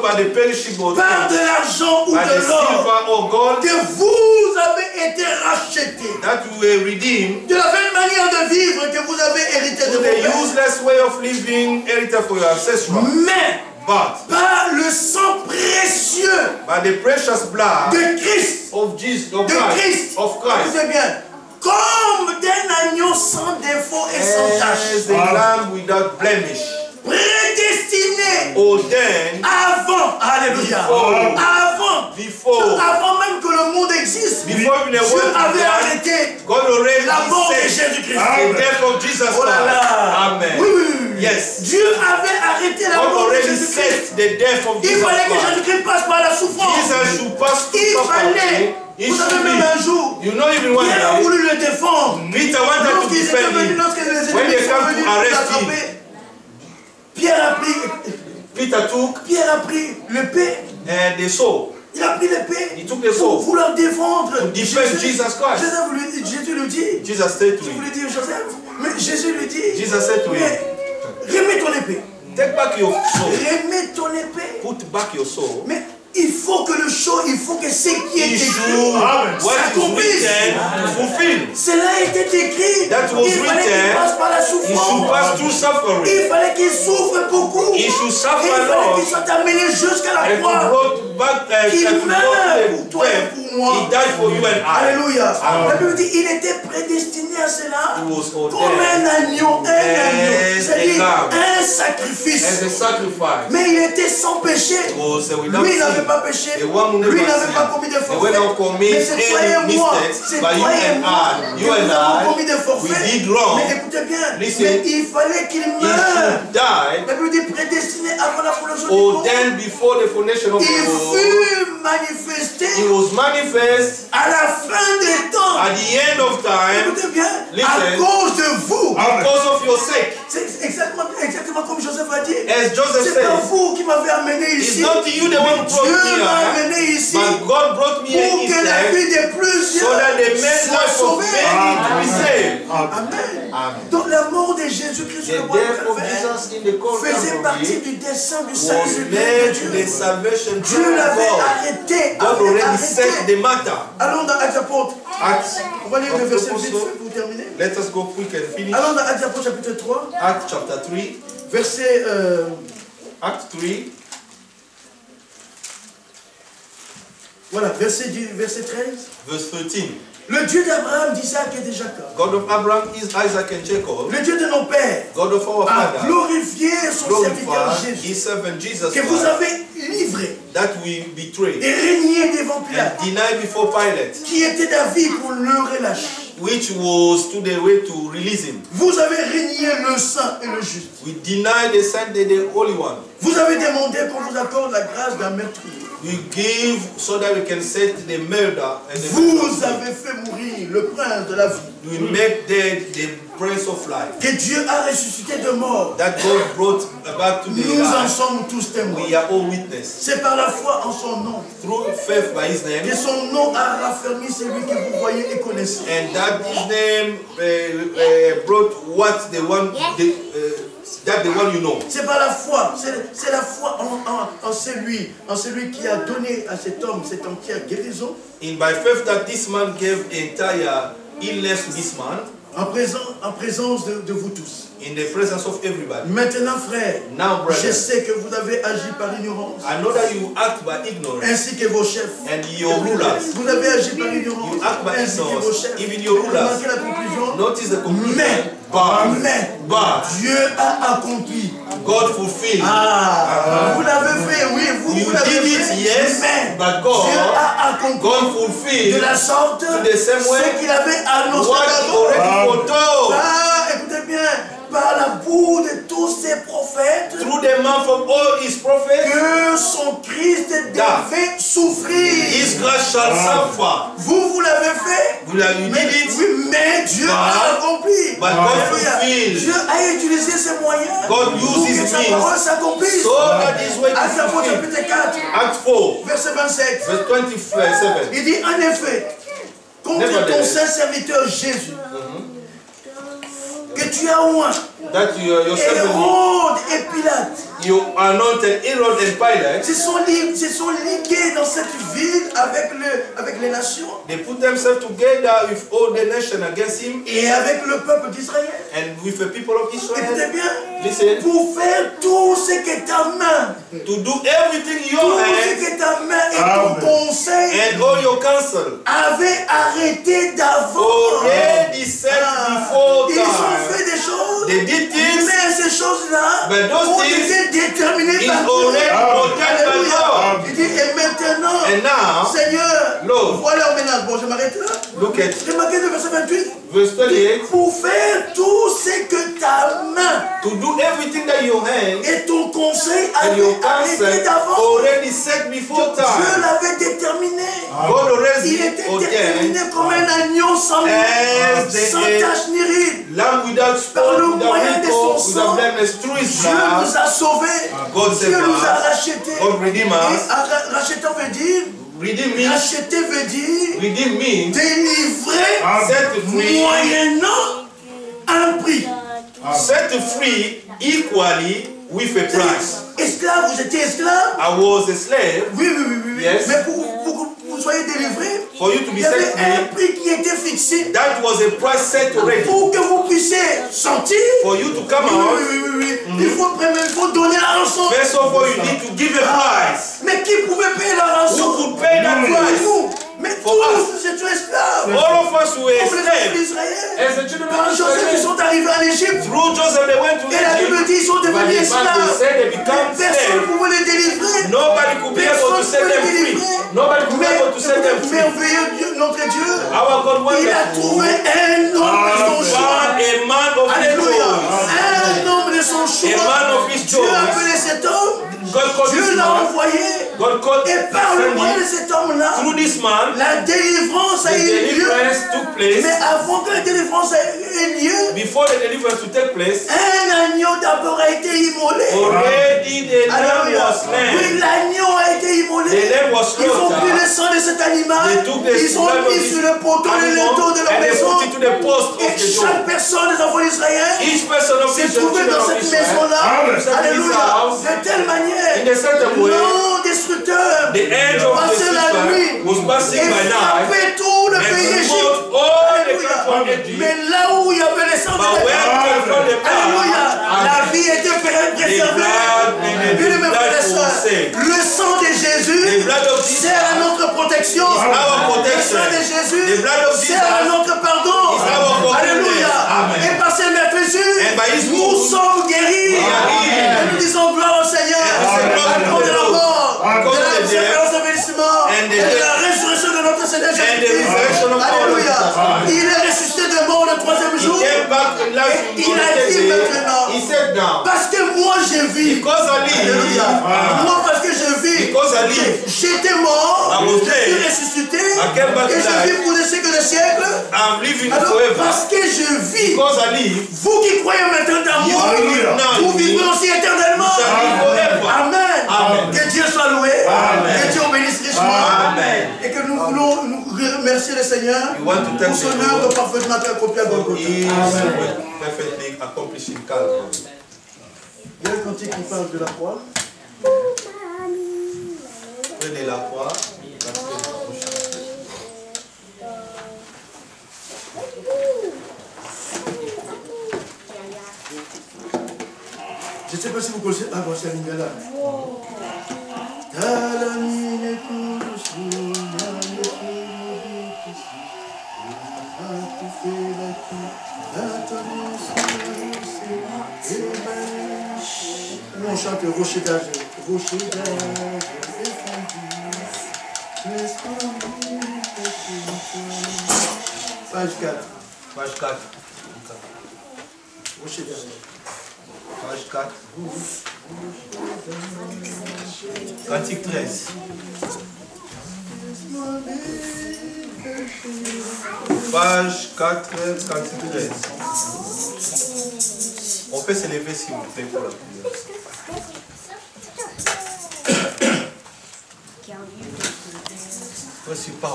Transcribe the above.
par de l'argent ou de l'or, que vous avez été rachetés. De la même manière de vivre que vous avez hérité de vos pères. Mais par le sang précieux de Christ, écoutez bien, comme d'un agneau sans défaut et sans tache, prédestiné avant, alléluia, avant même que le monde existe, Dieu avait arrêté la mort de Jésus-Christ. Oh là là. Amen. Oui, oui, oui. Yes. Dieu avait arrêté la mort de Jésus-Christ. Il fallait que Jésus-Christ passe par la souffrance. Il fallait. Vous savez, même un jour, Pierre a voulu le défendre. Lorsqu'ils étaient venus, lorsque les ennemis sont venus l'attraper, Pierre a pris l'épée. Il a pris l'épée pour vouloir défendre Jésus. Jésus lui dit, Joseph, mais Jésus lui dit, mais remets ton épée. Remets ton épée. Put back your sword. Mais il faut que le show, il faut que ce qui est écrit s'accomplisse. Cela était écrit. Il fallait qu'il passe par la souffrance. Il fallait qu'il souffre beaucoup. Et il fallait qu'il soit amené jusqu'à la croix. Qu'il meure pour toi et pour moi. Alléluia. La Bible dit il était prédestiné à cela comme un agneau. C'est-à-dire un sacrifice. Mais il était sans péché. Lui, il n'avait pas péché. Lui n'avait pas commis de forfait. Mais c'est toi et moi. C'est toi et moi. Nous avons commis de forfait. Mais écoutez bien. Mais il fallait qu'il meure. La Bible dit prédestiné avant la fondation du monde. Il fut manifesté à la fin des temps. Écoutez bien. À cause de vous. C'est exactement comme Joseph a dit. C'est pas vous qui m'avez amené ici. Dieu m'a amené ici pour que la vie de plusieurs soit sauvée. Amen. Donc la mort de Jésus-Christ sur le bois de Calvaire faisait partie du dessein du salut de Dieu. Dieu l'avait arrêté. Allons dans Actes apôtres. On va lire le verset vite fait pour terminer. Let us go quick and finish. Allons dans Actes apôtres chapitre 3. Acts chapter 3. Verset Acts 3. Voilà, verset 13. Verse 13. Le Dieu d'Abraham, d'Isaac et de Jacob. God of Abraham, Isaac and Jacob. Le Dieu de nos pères. God of our a father. glorifié son serviteur Jésus. His servant Jesus que vous avez livré. That we betrayed. Et régné devant Pilate. And denied before Pilate. Qui était d'avis pour le relâcher. Which was to the way to release him. Vous avez régné le saint et le juste. We denied the saint and the holy one. Vous avez demandé qu'on vous accorde la grâce d'un meurtrier. We give so that we can set the murder and the vous avez fait mourir le prince de la vie. We make dead the prince of life. Que Dieu a ressuscité de mort. That God brought back to the life. Nous en sommes tous témoins. We are all witness. C'est par la foi en son nom. Through faith by his name. Que son nom a raffermi celui que vous voyez et connaissez. And that his name brought what the one that the one you know. C'est par la foi, c'est la foi en celui qui a donné à cet homme cette entière guérison. In by faith that this man gave entire illness to this man. En présence de vous tous. In the presence of everybody. Maintenant, frère, je sais que vous avez agi par ignorance. I know that you act by ignorance. Ainsi que vos chefs. And your rulers. Vous avez agi par ignorance. You act by ainsi que vos chefs. Even your rulers. Remarquez la conclusion. Notice the conclusion. Mais Dieu a accompli. God fulfilled. Vous l'avez fait, oui, vous l'avez fait. Yes, mais but God, Dieu a accompli. God fulfilled. De la sorte, ce qu'il avait annoncé d'abord. Écoutez bien. Par la bouche de tous ses prophètes, through the mouth of all his prophets, que son Christ devait souffrir. His Christ shall suffer. Vous l'avez fait. Mais Dieu a accompli. Dieu a utilisé ses moyens God pour que sa parole s'accomplisse. Actes apôtres chapitre 4, Acts 4, verset 27. Verse 27. Il dit en effet, contre ton saint serviteur Jésus, que tu as oint that yourself Hérode et Pilate, you anointed Herod and Pilate, se sont ligués dans cette ville avec les nations. They put themselves together with all the nation against him. Et avec le peuple d'Israël. And with the people of Israel. Écoutez bien. Listen. Pour faire tout ce que ta main. To do everything your tout hands. Tout ce que ta main et ton conseil. And all your counsel. Avaient arrêté d'avance. Already set before time. Ils ont fait des choses. They did things. Mais ces choses-là ont été déterminées par Dieu. Alléluia. Il dit, et maintenant, Seigneur, Lord, voilà au ménage. Bon, je m'arrête là. Look at. Je m'arrête le verset 28. Verse 28. Pour faire tout ce que ta main. To do everything that your hand. Et ton conseil avait arrêté d'avance. Already set before time. Dieu l'avait déterminé. God already il était déterminé comme un agneau sans tache ni ride. Par le moyen de son sang, Dieu nous a sauvés. Dieu nous a rachetés. Et racheter veut dire, racheter veut dire délivrer moyennant un prix. Set free equally with a price. Esclave, vous étiez esclave. I was a slave. Oui. Yes. Mais pour vous soyez délivrés, for you to be il y avait set free, un prix qui était fixé. That was a price set already. Pour que vous puissiez sortir. For you to come out. Oui. Il faut donner la rançon. First of all, you need to give a price. Mais qui pouvait payer la rançon? Who could pay that price? Nous. Mais tous, c'est un esclave. All of us were slaves. Par Joseph, ils sont arrivés en Égypte. Through Joseph, they went to Egypt. Et la Bible dit ils sont devenus esclaves. Personne ne pouvait les délivrer. Nobody could be able to set them free. Nobody could be able to set them free. Merveilleux Dieu, notre Dieu. Our God wonderful. Il a trouvé un homme de son choix. A man of his choice. Un homme de son choix. A man of his choice. Dieu a appelé cet homme. Dieu l'a envoyé. Et par le moyen de cet homme-là, la délivrance a eu lieu. Mais avant que la délivrance ait lieu, before the deliverance to take place, un agneau d'abord a été immolé. Already the lamb was slain. Oui, l'agneau a été immolé. The lamb was slaughtered. Ils ont pris le sang de cet animal. Ils ont mis sur le poteau le linteau de leur maison. Et chaque personne des enfants d'Israël s'est trouvée dans cette maison-là. Alléluia. De telle manière, l'ange destructeur passait la nuit et frappait tout le pays d'Égypte. Mais là où il y avait les sangs de Alléluia, la vie était préservée. Le sang de Jésus sert à notre protection. Le sang de Jésus sert à notre pardon. Alléluia. Et par ces merveilleux, nous sommes guéris. Et nous disons gloire au Seigneur. Accorde la mort, de la différence de bénissement et de la résurrection de notre Seigneur Jésus-Christ. Alléluia. Il est ressuscité de mort le troisième jour. Et il a dit maintenant, parce que moi je vis. Alléluia. Moi parce que je vis. J'étais mort. Je suis ressuscité. Et je vis pour des siècles de siècles. Alors parce que je vis. Vous qui croyez maintenant en moi, vous vivrez aussi éternellement. Amen. Que Dieu soit loué. Que Dieu bénisse richement. Et que nous voulons nous remercier le Seigneur pour son œuvre parfaitement accomplie à Golgotha. Il y a un cantique qui parle de la croix. Prenez la croix. Je ne sais pas si vous connaissez. Ah bon, c'est Lingala. Nous on chante rocher d'âge. Rocher d'âge. Page 4. Page 4. Rocher d'âge. Page 4. Cantique 13. Page 4, cantique 13. On peut se lever s'il vous plaît pour la prière. Voici pas.